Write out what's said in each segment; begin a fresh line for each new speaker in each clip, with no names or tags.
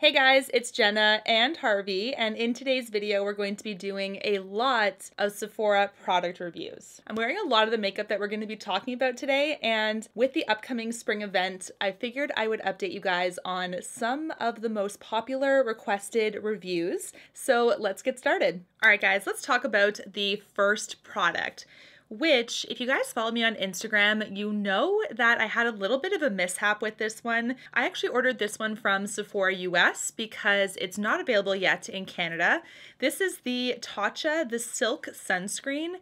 Hey guys, it's Jenna and Harvey, and in today's video we're going to be doing a lot of Sephora product reviews. I'm wearing a lot of the makeup that we're going to be talking about today, and with the upcoming spring event, I figured I would update you guys on some of the most popular requested reviews. So let's get started. Alright guys, let's talk about the first product, which, if you guys follow me on Instagram, you know that I had a little bit of a mishap with this one. I actually ordered this one from Sephora US because it's not available yet in Canada. This is the Tatcha, the Silk Sunscreen,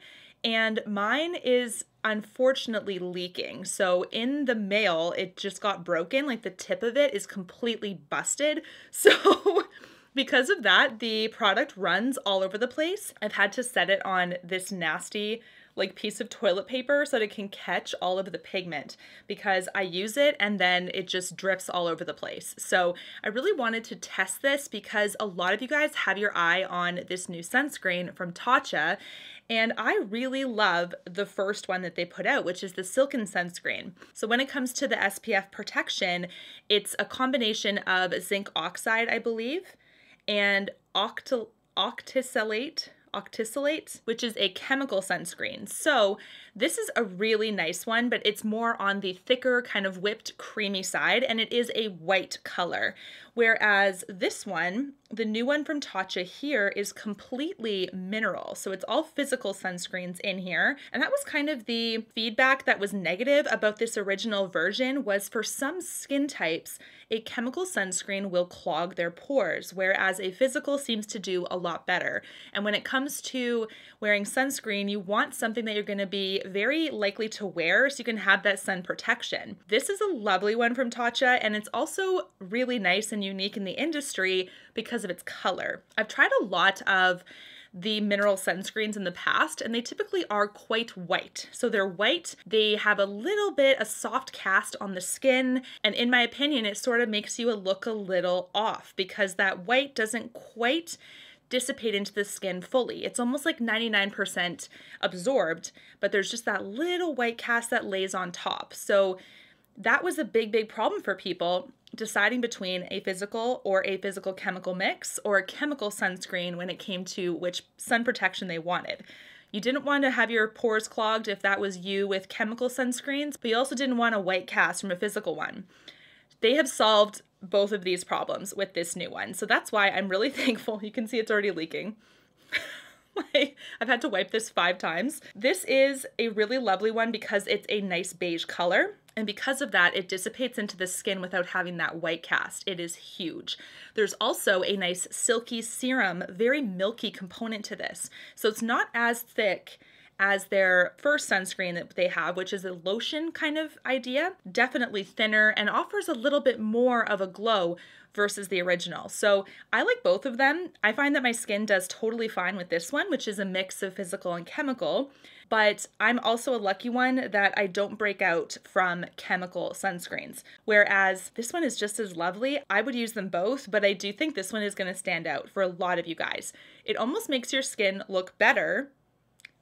and mine is unfortunately leaking. So in the mail, it just got broken, like the tip of it is completely busted. So because of that, the product runs all over the place. I've had to set it on this nasty piece of toilet paper so that it can catch all of the pigment, because I use it and then it just drips all over the place. So I really wanted to test this because a lot of you guys have your eye on this new sunscreen from Tatcha, and I really love the first one that they put out, which is the Silken sunscreen. So when it comes to the SPF protection, it's a combination of zinc oxide, I believe, and octisalate, which is a chemical sunscreen. So this is a really nice one, but it's more on the thicker, kind of whipped creamy side, and it is a white color. Whereas this one, the new one from Tatcha here, is completely mineral. So it's all physical sunscreens in here. And that was kind of the feedback that was negative about this original version, was for some skin types, a chemical sunscreen will clog their pores, whereas a physical seems to do a lot better. And when it comes to wearing sunscreen, you want something that you're going to be very likely to wear so you can have that sun protection. This is a lovely one from Tatcha, and it's also really nice and unique in the industry because of its color. I've tried a lot of the mineral sunscreens in the past, and they typically are quite white. So they're white, they have a soft cast on the skin, and in my opinion, it sort of makes you look a little off because that white doesn't quite dissipate into the skin fully. It's almost like 99% absorbed, but there's just that little white cast that lays on top. So that was a big problem for people deciding between a physical or a physical chemical mix or a chemical sunscreen when it came to which sun protection they wanted. You didn't want to have your pores clogged if that was you with chemical sunscreens, but you also didn't want a white cast from a physical one. They have solved both of these problems with this new one. So that's why I'm really thankful. You can see it's already leaking. I've had to wipe this 5 times. This is a really lovely one because it's a nice beige color. And because of that, it dissipates into the skin without having that white cast. It is huge. There's also a nice silky serum, very milky component to this. So it's not as thick as their first sunscreen that they have, which is a lotion kind of idea. Definitely thinner and offers a little bit more of a glow versus the original. So I like both of them. I find that my skin does totally fine with this one, which is a mix of physical and chemical, but I'm also a lucky one that I don't break out from chemical sunscreens. Whereas this one is just as lovely. I would use them both, but I do think this one is going to stand out for a lot of you guys. It almost makes your skin look better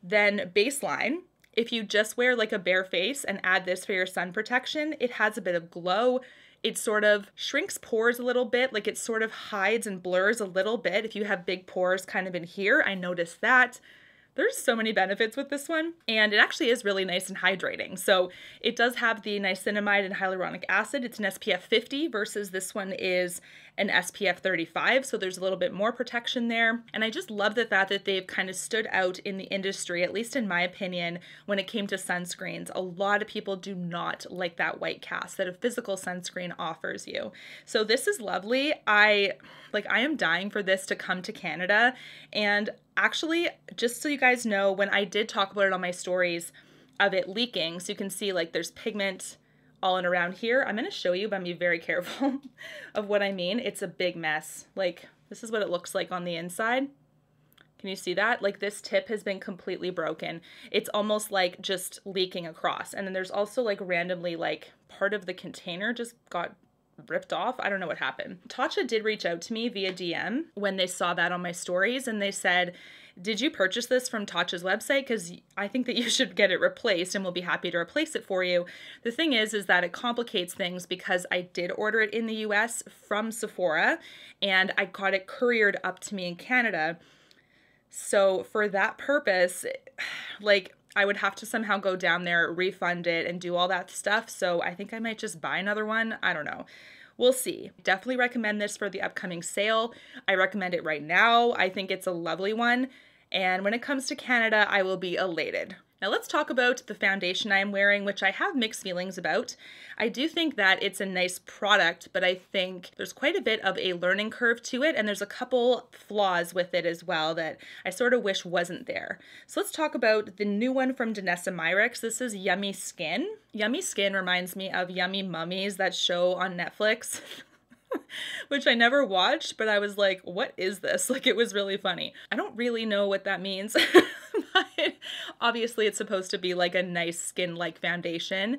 than baseline. If you just wear like a bare face and add this for your sun protection, it has a bit of glow. It sort of shrinks pores a little bit, like it sort of hides and blurs a little bit. If you have big pores kind of in here, I noticed that. There's so many benefits with this one, and it actually is really nice and hydrating. So it does have the niacinamide and hyaluronic acid. It's an SPF 50 versus this one is an SPF 35, so there's a little bit more protection there. And I just love the fact that they've kind of stood out in the industry, at least in my opinion, when it came to sunscreens. A lot of people do not like that white cast that a physical sunscreen offers you. So this is lovely. I am dying for this to come to Canada. And actually, just so you guys know, when I did talk about it on my stories of it leaking, so you can see like there's pigment all in around here. I'm going to show you, but I'm going to be very careful of what I mean. It's a big mess. Like, this is what it looks like on the inside. Can you see that? Like, this tip has been completely broken. It's almost like just leaking across. And then there's also like randomly like part of the container just got ripped off. I don't know what happened. Tatcha did reach out to me via DM when they saw that on my stories, and they said, did you purchase this from Tatcha's website? Because I think that you should get it replaced, and we'll be happy to replace it for you. The thing is that it complicates things because I did order it in the US from Sephora, and I got it couriered up to me in Canada. So for that purpose, like, I would have to somehow go down there, refund it, and do all that stuff. So I think I might just buy another one. I don't know. We'll see. Definitely recommend this for the upcoming sale. I recommend it right now. I think it's a lovely one. And when it comes to Canada, I will be elated. Now let's talk about the foundation I am wearing, which I have mixed feelings about. I do think that it's a nice product, but I think there's quite a bit of a learning curve to it, and there's a couple flaws with it as well that I sort of wish wasn't there. So let's talk about the new one from Danessa Myricks. This is Yummy Skin. Yummy Skin reminds me of Yummy Mummies, that show on Netflix. Which I never watched, but I was like, what is this? Like, it was really funny. I don't really know what that means, but obviously it's supposed to be like a nice skin-like foundation,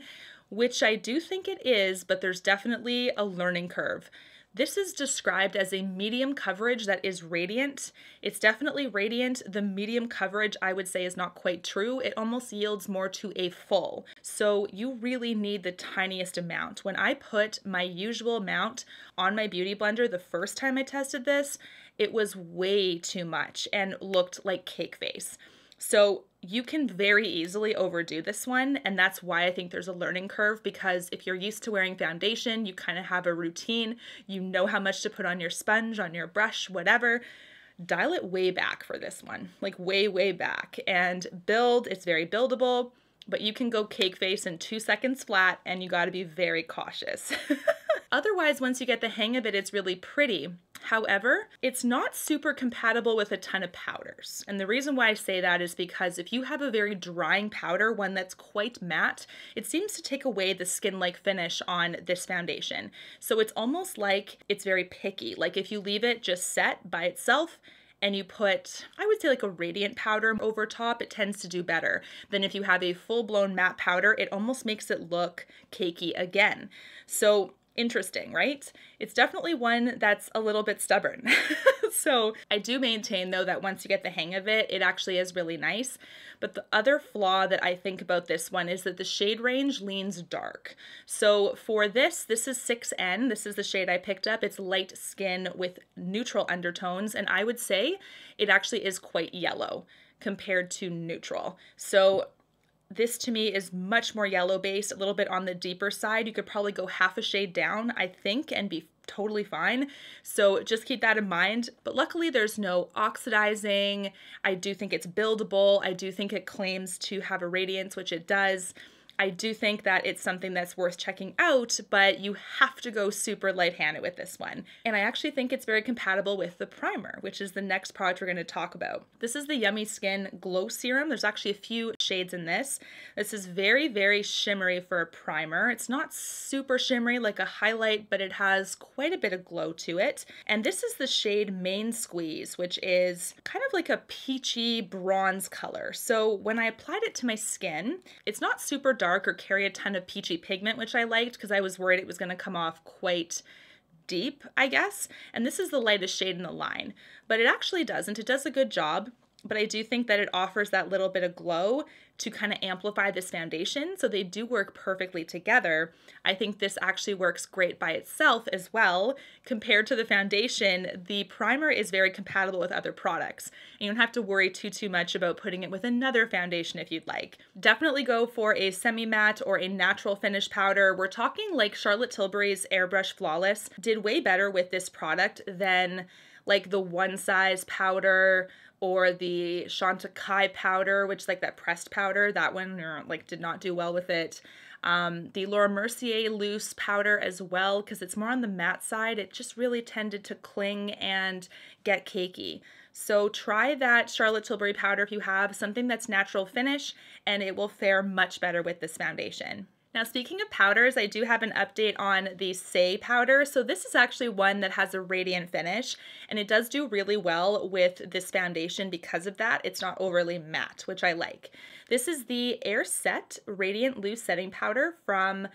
which I do think it is, but there's definitely a learning curve. This is described as a medium coverage that is radiant. It's definitely radiant. The medium coverage, I would say, is not quite true. It almost yields more to a full. So you really need the tiniest amount. When I put my usual amount on my beauty blender the first time I tested this, it was way too much and looked like cake face. So you can very easily overdo this one, and that's why I think there's a learning curve, because if you're used to wearing foundation, you kind of have a routine, you know how much to put on your sponge, on your brush, whatever. Dial it way back for this one, like way back, and build. It's very buildable, but you can go cake face in 2 seconds flat, and you got to be very cautious. Otherwise, once you get the hang of it, it's really pretty. However, it's not super compatible with a ton of powders. And the reason why I say that is because if you have a very drying powder, one that's quite matte, it seems to take away the skin-like finish on this foundation. So it's almost like it's very picky. Like if you leave it just set by itself, and you put, I would say, like a radiant powder over top, it tends to do better than if you have a full-blown matte powder. It almost makes it look cakey again. So interesting, right? It's definitely one that's a little bit stubborn. So I do maintain, though, that once you get the hang of it, it actually is really nice. But the other flaw that I think about this one is that the shade range leans dark. So for this is 6N. This is the shade I picked up. It's light skin with neutral undertones, and I would say it actually is quite yellow compared to neutral. So this to me is much more yellow based, a little bit on the deeper side. You could probably go half a shade down, I think, and be totally fine. So just keep that in mind. But luckily there's no oxidizing. I do think it's buildable. I do think it claims to have a radiance, which it does. I do think that it's something that's worth checking out, but you have to go super light-handed with this one. And I actually think it's very compatible with the primer, which is the next product we're going to talk about. This is the Yummy Skin Glow Serum. There's actually a few shades in this. This is very shimmery for a primer. It's not super shimmery like a highlight, but it has quite a bit of glow to it. And this is the shade Main Squeeze, which is kind of like a peachy bronze color. So when I applied it to my skin, it's not super dark or carry a ton of peachy pigment, which I liked because I was worried it was going to come off quite deep, I guess. And this is the lightest shade in the line, but it actually doesn't. It does a good job, but I do think that it offers that little bit of glow to kind of amplify this foundation. So they do work perfectly together. I think this actually works great by itself as well. Compared to the foundation, the primer is very compatible with other products. And you don't have to worry too much about putting it with another foundation if you'd like. Definitely go for a semi-matte or a natural finish powder. We're talking like Charlotte Tilbury's Airbrush Flawless did way better with this product than like the One Size powder or the Chantecaille powder, which is like that pressed powder. That one like did not do well with it. The Laura Mercier loose powder as well, because it's more on the matte side. It just really tended to cling and get cakey. So try that Charlotte Tilbury powder if you have something that's natural finish, and it will fare much better with this foundation. Now, speaking of powders, I do have an update on the Saie powder. So this is actually one that has a radiant finish, and it does do really well with this foundation because of that. It's not overly matte, which I like. This is the Airset Radiant Loose Setting Powder from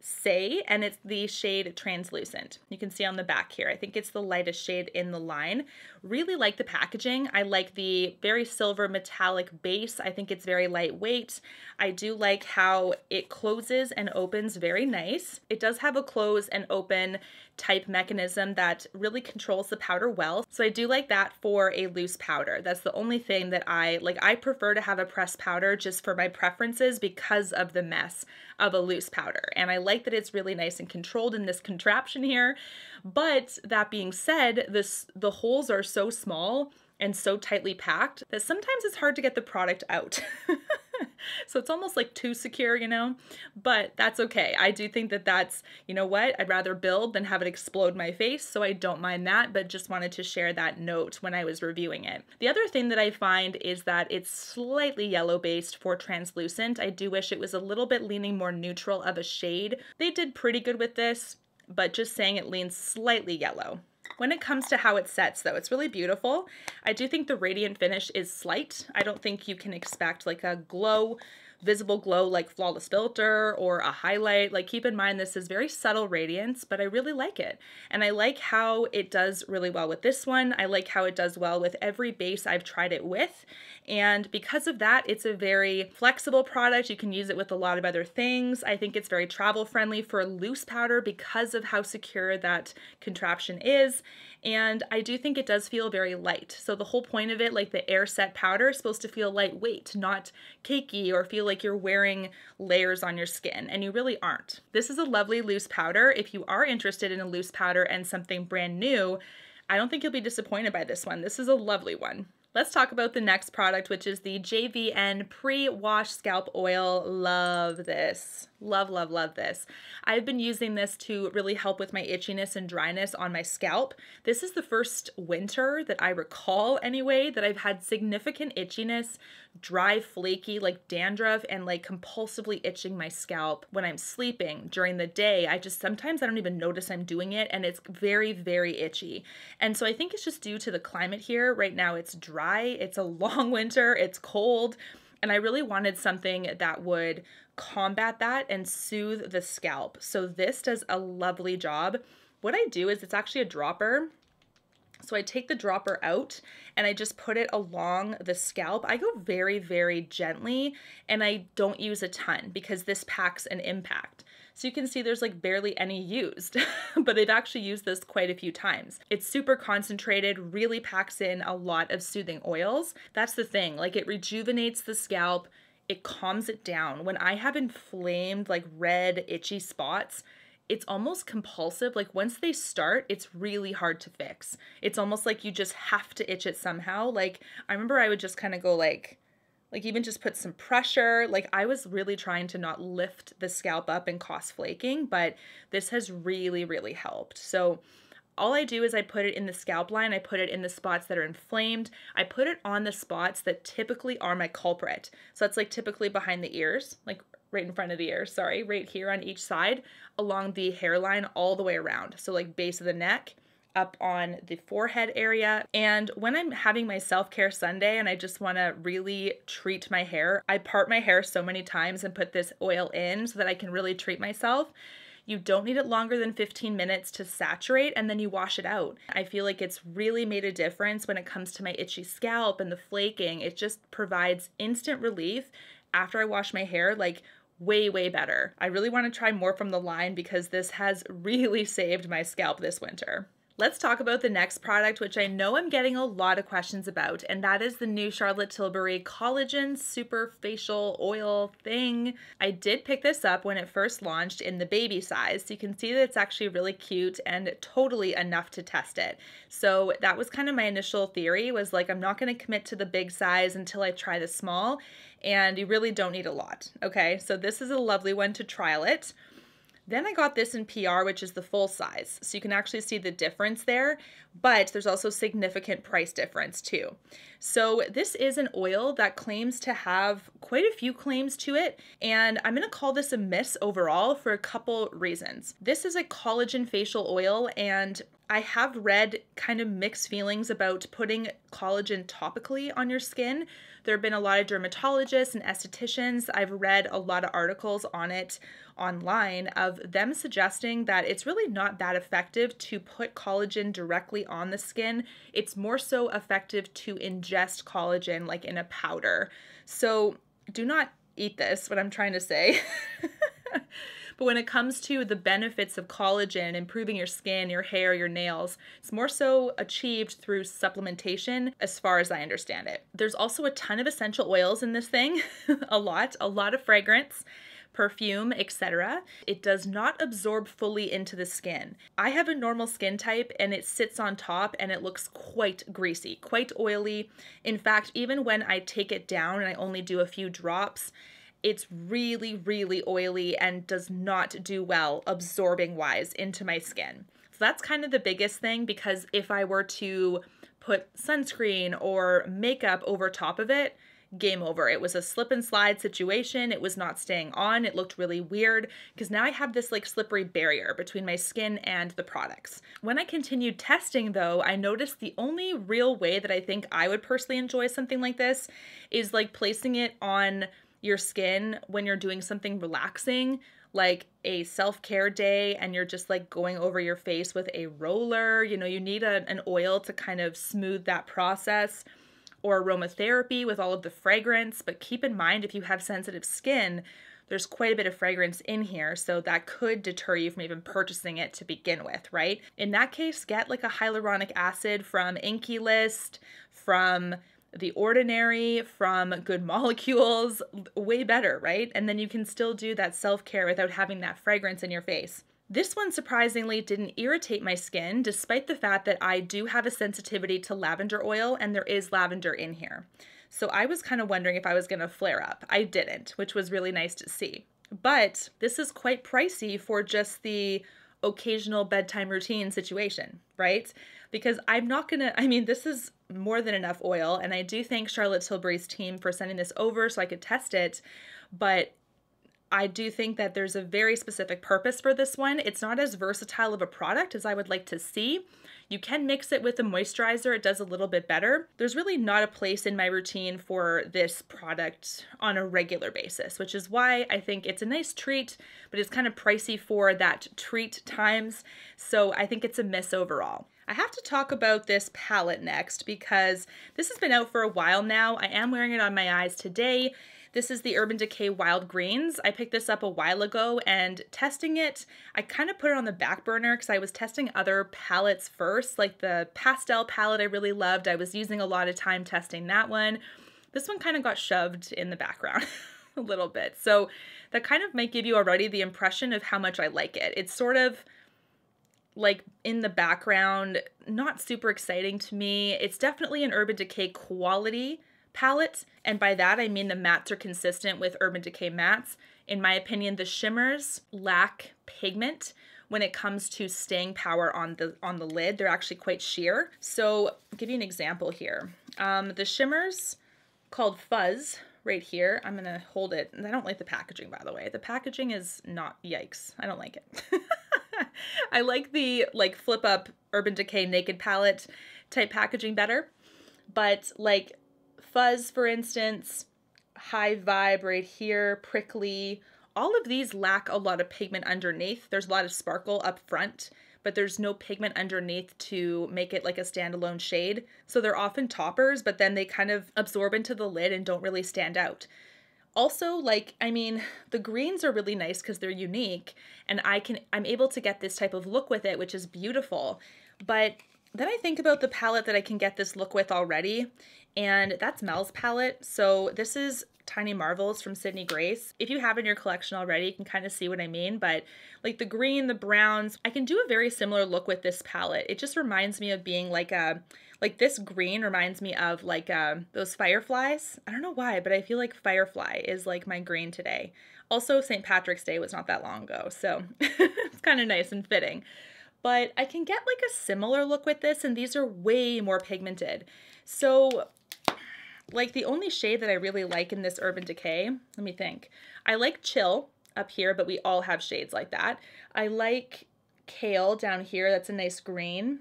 Saie, and it's the shade Translucent. You can see on the back here. I think it's the lightest shade in the line. Really like the packaging. I like the very silver metallic base. I think it's very lightweight. I do like how it closes and opens very nice. It does have a close and open type mechanism that really controls the powder well. So I do like that for a loose powder. That's the only thing that I like. I prefer to have a pressed powder just for my preferences because of the mess of a loose powder. And I like that it's really nice and controlled in this contraption here. But that being said, the holes are so small and so tightly packed that sometimes it's hard to get the product out. So it's almost like too secure, you know, but that's okay. I do think that that's, you know what, I'd rather build than have it explode my face. So I don't mind that, but just wanted to share that note when I was reviewing it. The other thing that I find is that it's slightly yellow based for Translucent. I do wish it was a little bit leaning more neutral of a shade. They did pretty good with this, but just saying it leans slightly yellow. When it comes to how it sets though, it's really beautiful. I do think the radiant finish is slight. I don't think you can expect like a glow, visible glow like Flawless Filter or a highlight. Like keep in mind this is very subtle radiance, but I really like it. And I like how it does really well with this one. I like how it does well with every base I've tried it with. And because of that, it's a very flexible product. You can use it with a lot of other things. I think it's very travel friendly for a loose powder because of how secure that contraption is. And I do think it does feel very light. So the whole point of it, like the Airset powder, is supposed to feel lightweight, not cakey or feel like you're wearing layers on your skin, and you really aren't. This is a lovely loose powder. If you are interested in a loose powder and something brand new, I don't think you'll be disappointed by this one. This is a lovely one. Let's talk about the next product, which is the JVN Pre-Wash Scalp Oil. Love this. Love, love, love this. I've been using this to really help with my itchiness and dryness on my scalp. This is the first winter that I recall anyway that I've had significant itchiness, dry, flaky, like dandruff, and like compulsively itching my scalp when I'm sleeping during the day. Sometimes I don't even notice I'm doing it, and it's very, very itchy. And so I think it's just due to the climate here. Right now it's dry, it's a long winter, it's cold, and I really wanted something that would combat that and soothe the scalp. So this does a lovely job. What I do is it's actually a dropper. So I take the dropper out and I just put it along the scalp. I go very, very gently, and I don't use a ton because this packs an impact. So you can see there's like barely any used, but I've actually used this quite a few times. It's super concentrated, really packs in a lot of soothing oils. That's the thing, like it rejuvenates the scalp, it calms it down. When I have inflamed, like red, itchy spots, it's almost compulsive. Like once they start, it's really hard to fix. It's almost like you just have to itch it somehow. Like I remember I would just kind of go like even just put some pressure. Like I was really trying to not lift the scalp up and cause flaking, but this has really, really helped. So all I do is I put it in the scalp line. I put it in the spots that are inflamed. I put it on the spots that typically are my culprit. So that's like typically behind the ears, like right in front of the ears, sorry, right here on each side, along the hairline all the way around. So like base of the neck, up on the forehead area. And when I'm having my self-care Sunday and I just want to really treat my hair, I part my hair so many times and put this oil in so that I can really treat myself. You don't need it longer than 15 minutes to saturate, and then you wash it out. I feel like it's really made a difference when it comes to my itchy scalp and the flaking. It just provides instant relief after I wash my hair, like way, way better. I really want to try more from the line because this has really saved my scalp this winter. Let's talk about the next product, which I know I'm getting a lot of questions about, and that is the new Charlotte Tilbury Collagen Super Facial Oil thing. I did pick this up when it first launched in the baby size, so you can see that it's actually really cute and totally enough to test it. So that was kind of my initial theory, was like, I'm not going to commit to the big size until I try the small, and you really don't need a lot. Okay, so this is a lovely one to trial it. Then I got this in PR, which is the full size. So you can actually see the difference there, but there's also significant price difference too. So this is an oil that claims to have quite a few claims to it, and I'm gonna call this a miss overall for a couple reasons. This is a collagen facial oil, and I have read kind of mixed feelings about putting collagen topically on your skin. There have been a lot of dermatologists and estheticians. I've read a lot of articles on it online of them suggesting that it's really not that effective to put collagen directly on the skin. It's more so effective to ingest collagen like in a powder. So do not eat this, what I'm trying to say. But when it comes to the benefits of collagen, improving your skin, your hair, your nails, it's more so achieved through supplementation as far as I understand it. There's also a ton of essential oils in this thing, a lot of fragrance, perfume, etc. It does not absorb fully into the skin. I have a normal skin type and it sits on top and it looks quite greasy, quite oily. In fact, even when I take it down and I only do a few drops, it's really, really oily and does not do well absorbing wise into my skin. So that's kind of the biggest thing, because if I were to put sunscreen or makeup over top of it, game over. It was a slip and slide situation. It was not staying on. It looked really weird because now I have this like slippery barrier between my skin and the products. When I continued testing though, I noticed the only real way that I think I would personally enjoy something like this is like placing it on your skin when you're doing something relaxing, like a self-care day, and you're just like going over your face with a roller. You know, you need an oil to kind of smooth that process, or aromatherapy with all of the fragrance. But keep in mind, if you have sensitive skin, there's quite a bit of fragrance in here, so that could deter you from even purchasing it to begin with, right? In that case, get like a hyaluronic acid from Inkey List, from The Ordinary, from Good Molecules, way better, right? And then you can still do that self-care without having that fragrance in your face. This one surprisingly didn't irritate my skin, despite the fact that I do have a sensitivity to lavender oil and there is lavender in here. So I was kind of wondering if I was gonna flare up. I didn't, which was really nice to see. But this is quite pricey for just the occasional bedtime routine situation, right? Because I'm not gonna, I mean, this is more than enough oil, and I do thank Charlotte Tilbury's team for sending this over so I could test it, but I do think that there's a very specific purpose for this one. It's not as versatile of a product as I would like to see. You can mix it with a moisturizer. It does a little bit better. There's really not a place in my routine for this product on a regular basis, which is why I think it's a nice treat, but it's kind of pricey for that treat times. So I think it's a miss overall. I have to talk about this palette next because this has been out for a while now. I am wearing it on my eyes today. This is the Urban Decay Wild Greens. I picked this up a while ago, and testing it, I kind of put it on the back burner because I was testing other palettes first, like the pastel palette I really loved. I was using a lot of time testing that one. This one kind of got shoved in the background a little bit. So that kind of might give you already the impression of how much I like it. It's sort of like in the background, not super exciting to me. It's definitely an Urban Decay quality palette, and by that I mean the mattes are consistent with Urban Decay mattes. In my opinion, the shimmers lack pigment when it comes to staying power on the lid. They're actually quite sheer. So I'll give you an example here. The shimmers called Fuzz right here. I'm gonna hold it. I don't like the packaging, by the way. The packaging is not, yikes. I don't like it. I like the like flip up Urban Decay Naked palette type packaging better, but like Fuzz, for instance, High Vibe right here, Prickly, all of these lack a lot of pigment underneath. There's a lot of sparkle up front, but there's no pigment underneath to make it like a standalone shade. So they're often toppers, but then they kind of absorb into the lid and don't really stand out. Also, like, I mean, the greens are really nice because they're unique, and I'm able to get this type of look with it, which is beautiful. But then I think about the palette that I can get this look with already, and that's Mel's palette. So this is Tiny Marvels from Sydney Grace. If you have in your collection already, you can kind of see what I mean, but like the green, the browns, I can do a very similar look with this palette. It just reminds me of being like this green reminds me of like those fireflies. I don't know why, but I feel like Firefly is like my green today. Also, St. Patrick's Day was not that long ago, so it's kind of nice and fitting. But I can get like a similar look with this, and these are way more pigmented. So like the only shade that I really like in this Urban Decay, let me think. I like Chill up here, but we all have shades like that. I like Kale down here, that's a nice green.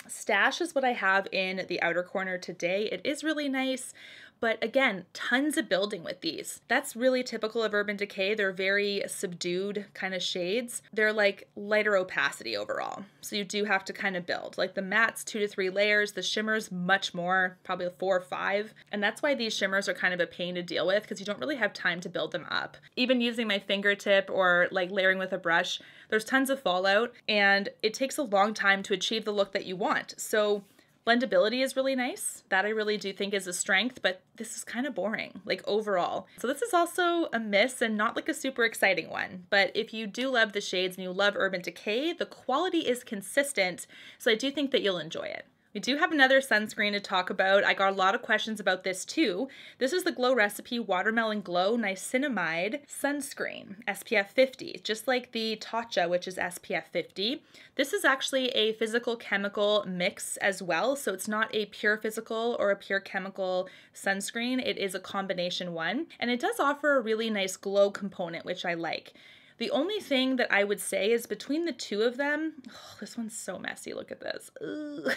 Stash is what I have in the outer corner today. It is really nice, but again, tons of building with these. That's really typical of Urban Decay. They're very subdued kind of shades. They're like lighter opacity overall. So you do have to kind of build. Like the mattes, 2 to 3 layers, the shimmers much more, probably 4 or 5. And that's why these shimmers are kind of a pain to deal with because you don't really have time to build them up. Even using my fingertip or like layering with a brush, there's tons of fallout and it takes a long time to achieve the look that you want. So blendability is really nice. That I really do think is a strength, but this is kind of boring, like overall. So this is also a miss and not like a super exciting one. But if you do love the shades and you love Urban Decay, the quality is consistent. So I do think that you'll enjoy it. We do have another sunscreen to talk about. I got a lot of questions about this too. This is the Glow Recipe Watermelon Glow Niacinamide Sunscreen, SPF 50, just like the Tatcha, which is SPF 50. This is actually a physical chemical mix as well, so it's not a pure physical or a pure chemical sunscreen. It is a combination one, and it does offer a really nice glow component, which I like. The only thing that I would say is between the two of them, oh, this one's so messy, look at this. Ugh.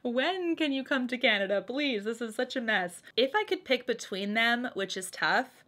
When can you come to Canada? Please, this is such a mess. If I could pick between them, which is tough,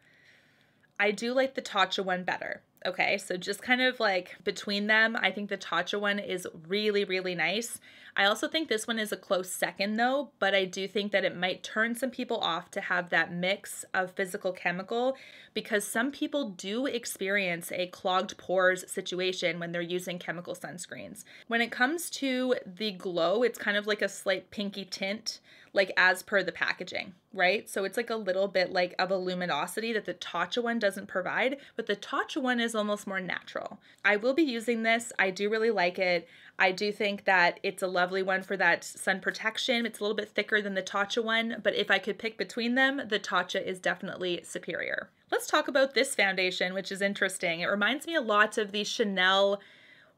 I do like the Tatcha one better. Okay, so just kind of like between them, I think the Tatcha one is really, really nice. I also think this one is a close second though, but I do think that it might turn some people off to have that mix of physical chemical because some people do experience a clogged pores situation when they're using chemical sunscreens. When it comes to the glow, it's kind of like a slight pinky tint, like as per the packaging, right? So it's like a little bit like of a luminosity that the Tatcha one doesn't provide, but the Tatcha one is almost more natural. I will be using this. I do really like it. I do think that it's a lovely one for that sun protection. It's a little bit thicker than the Tatcha one, but if I could pick between them, the Tatcha is definitely superior. Let's talk about this foundation, which is interesting. It reminds me a lot of the Chanel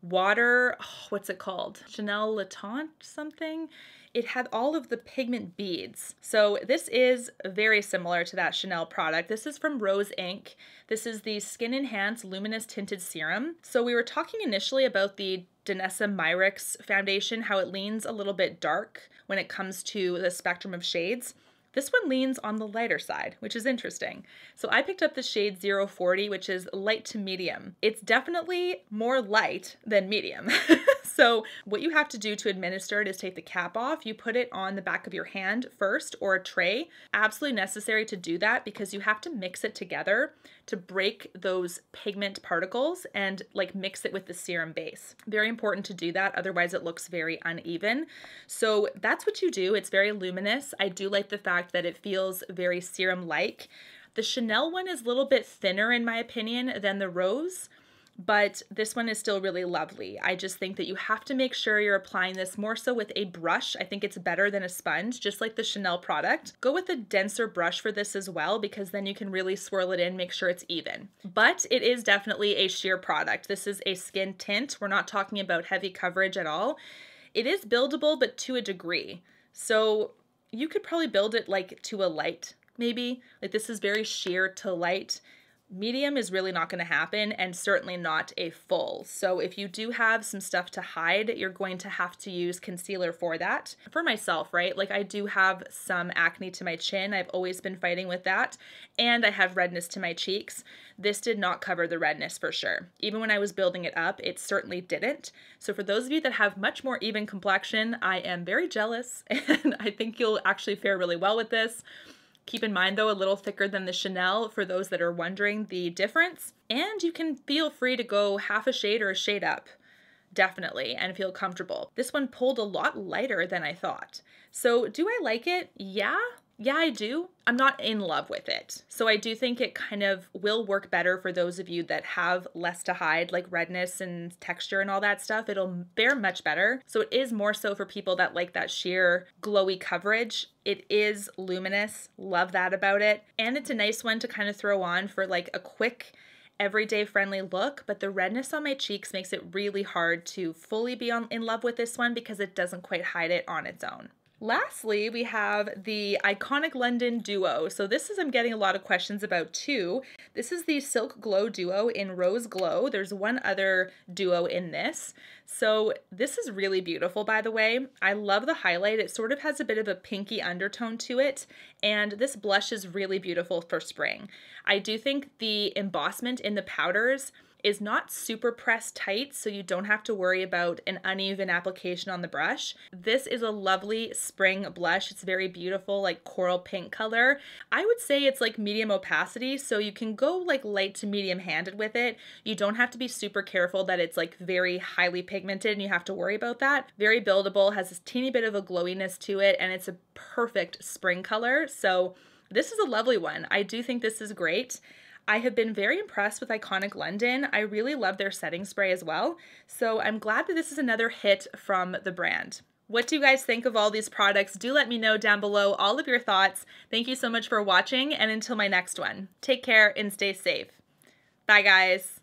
water, oh, what's it called? Chanel Le Tint something? It had all of the pigment beads. So this is very similar to that Chanel product. This is from Rose Inc. This is the Skin Enhance Luminous Tinted Serum. So we were talking initially about the Danessa Myricks foundation, how it leans a little bit dark when it comes to the spectrum of shades. This one leans on the lighter side, which is interesting. So I picked up the shade 040, which is light to medium. It's definitely more light than medium. So what you have to do to administer it is take the cap off. You put it on the back of your hand first or a tray. Absolutely necessary to do that because you have to mix it together to break those pigment particles and like mix it with the serum base. Very important to do that, otherwise it looks very uneven. So that's what you do. It's very luminous. I do like the fact that it feels very serum-like. The Chanel one is a little bit thinner in my opinion than the Rose, but this one is still really lovely. I just think that you have to make sure you're applying this more so with a brush. I think it's better than a sponge, just like the Chanel product. Go with a denser brush for this as well, because then you can really swirl it in, make sure it's even. But it is definitely a sheer product. This is a skin tint. We're not talking about heavy coverage at all. It is buildable, but to a degree. So you could probably build it like to a light, maybe. Like this is very sheer to light. Medium is really not going to happen, and certainly not a full. So if you do have some stuff to hide, you're going to have to use concealer for that. For myself, right? Like I do have some acne to my chin. I've always been fighting with that. And I have redness to my cheeks. This did not cover the redness for sure. Even when I was building it up, it certainly didn't. So for those of you that have much more even complexion, I am very jealous, and I think you'll actually fare really well with this. Keep in mind though, a little thicker than the Chanel for those that are wondering the difference. And you can feel free to go half a shade or a shade up, definitely, and feel comfortable. This one pulled a lot lighter than I thought. So do I like it? Yeah, I do. I'm not in love with it. So I do think it kind of will work better for those of you that have less to hide, like redness and texture and all that stuff. It'll bear much better. So it is more so for people that like that sheer glowy coverage. It is luminous. Love that about it. And it's a nice one to kind of throw on for like a quick, everyday friendly look, but the redness on my cheeks makes it really hard to fully be in love with this one because it doesn't quite hide it on its own. Lastly, we have the Iconic London Duo. So this is, I'm getting a lot of questions about too. This is the Silk Glow Duo in Rose Glow. There's one other duo in this. So this is really beautiful, by the way. I love the highlight. It sort of has a bit of a pinky undertone to it, and this blush is really beautiful for spring. I do think the embossment in the powders is not super pressed tight, so you don't have to worry about an uneven application on the brush. This is a lovely spring blush. It's very beautiful, like coral pink color. I would say it's like medium opacity, so you can go like light to medium handed with it. You don't have to be super careful that it's like very highly pigmented and you have to worry about that. Very buildable, has this teeny bit of a glowiness to it, and it's a perfect spring color. So this is a lovely one. I do think this is great. I have been very impressed with Iconic London. I really love their setting spray as well. So I'm glad that this is another hit from the brand. What do you guys think of all these products? Do let me know down below all of your thoughts. Thank you so much for watching, and until my next one, take care and stay safe. Bye guys.